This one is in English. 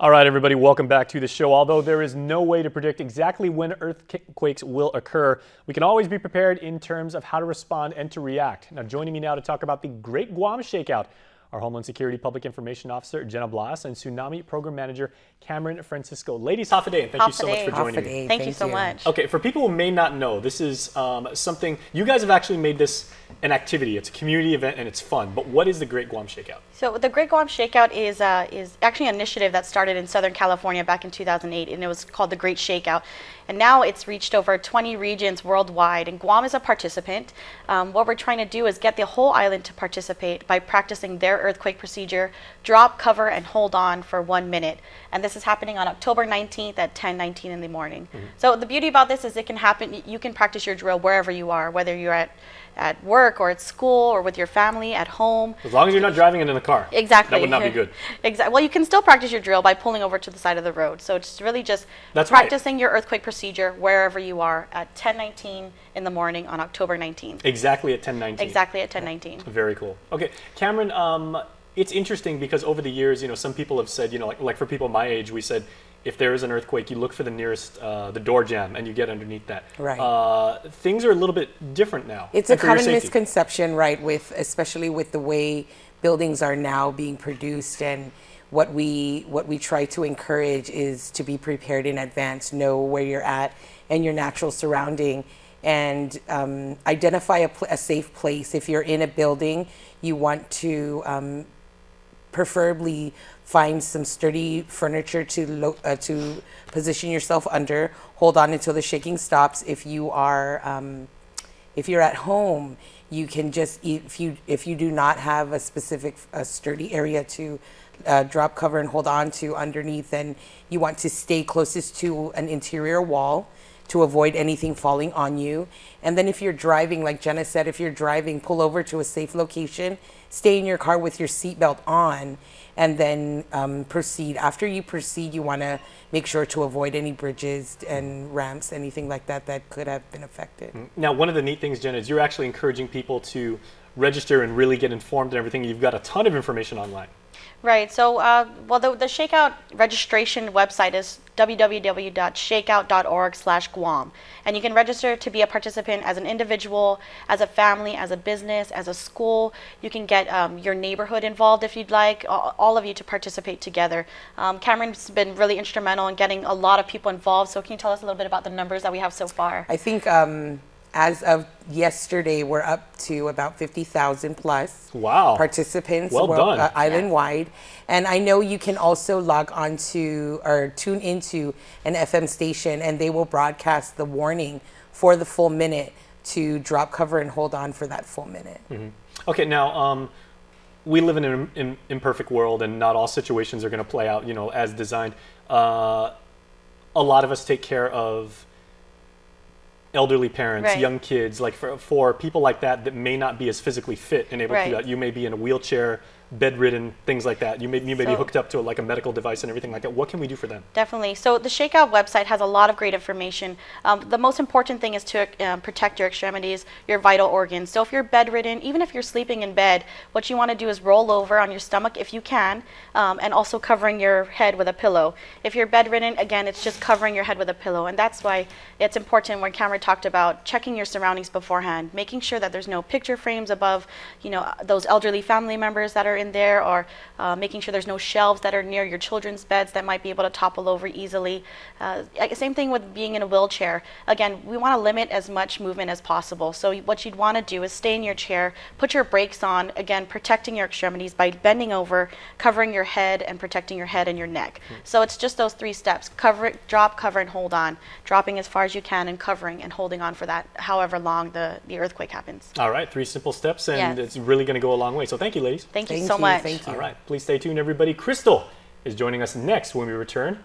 All right, everybody, welcome back to the show. Although there is no way to predict exactly when earthquakes will occur, we can always be prepared in terms of how to respond and to react. Now, joining me now to talk about the Great Guam Shakeout, our Homeland Security Public Information Officer, Jenna Blas, and Tsunami Program Manager, Cameron Francisco. Ladies, half a day, and thank you so much for joining me. Thank you so much. Okay, for people who may not know, this is something, you guys have actually made this an activity. It's a community event and it's fun, but what is the Great Guam Shakeout? So the Great Guam Shakeout is actually an initiative that started in Southern California back in 2008, and it was called the Great Shakeout. And now it's reached over 20 regions worldwide, and Guam is a participant. What we're trying to do is get the whole island to participate by practicing their earthquake procedure, drop, cover, and hold on for 1 minute. And this is happening on October 19th at 10:19 in the morning. So the beauty about this is it can happen, you can practice your drill wherever you are, whether you're at work or at school or with your family at home. As long as you're not driving it in the car. Exactly. That would not be good. Exactly. Well, you can still practice your drill by pulling over to the side of the road. So it's really just practicing your earthquake procedure wherever you are at 10:19 in the morning on October 19th. Exactly at 10:19. Exactly at 10:19. Very cool. Okay, Cameron, it's interesting because over the years, some people have said, like for people my age, we said, if there is an earthquake, you look for the nearest, the door jamb, and you get underneath that. Right. Things are a little bit different now. It's a common misconception, right, especially with the way buildings are now being produced, and what we try to encourage is to be prepared in advance, know where you're at and your natural surrounding, and identify a safe place. If you're in a building, you want to preferably find some sturdy furniture to position yourself under. Hold on until the shaking stops. If you're at home, you can just, if you do not have a sturdy area to drop, cover, and hold on to underneath, then you want to stay closest to an interior wall to avoid anything falling on you. And then if you're driving, like Jenna said, if you're driving, pull over to a safe location, stay in your car with your seatbelt on, and then proceed. After you proceed, you want to make sure to avoid any bridges and ramps, anything like that that could have been affected. Now, one of the neat things, Jenna, is you're actually encouraging people to register and really get informed and everything. You've got a ton of information online. Right. So, well, the Shakeout registration website is www.shakeout.org/Guam. And you can register to be a participant as an individual, as a family, as a business, as a school. You can get your neighborhood involved if you'd like, all of you to participate together. Cameron's been really instrumental in getting a lot of people involved. So can you tell us a little bit about the numbers that we have so far? I think as of yesterday, we're up to about 50,000 plus participants island-wide. And I know you can also log on to or tune into an FM station, and they will broadcast the warning for the full minute to drop, cover, and hold on for that full minute. Okay, now we live in an imperfect world, and not all situations are going to play out, as designed. A lot of us take care of elderly parents, young kids, like for people like that may not be as physically fit and able to do that. You may be in a wheelchair, bedridden, things like that. You may be hooked up to like a medical device and everything like that. What can we do for them? Definitely. So the Shakeout website has a lot of great information. The most important thing is to protect your extremities, your vital organs. So if you're bedridden, even if you're sleeping in bed, what you want to do is roll over on your stomach if you can, and also covering your head with a pillow. If you're bedridden, again, it's just covering your head with a pillow. And that's why it's important when Cameron talked about checking your surroundings beforehand, making sure that there's no picture frames above, those elderly family members that are in there, or making sure there's no shelves that are near your children's beds that might be able to topple over easily. Same thing with being in a wheelchair. Again, we want to limit as much movement as possible. So what you'd want to do is stay in your chair, put your brakes on, again, protecting your extremities by bending over, covering your head, and protecting your head and your neck. So it's just those 3 steps: cover it, drop, cover, and hold on. Dropping as far as you can, and covering and holding on for that however long the earthquake happens. All right, 3 simple steps, and it's really going to go a long way. So thank you, ladies. Thank you so much. Thank you. All right, please stay tuned, everybody. Crystal is joining us next when we return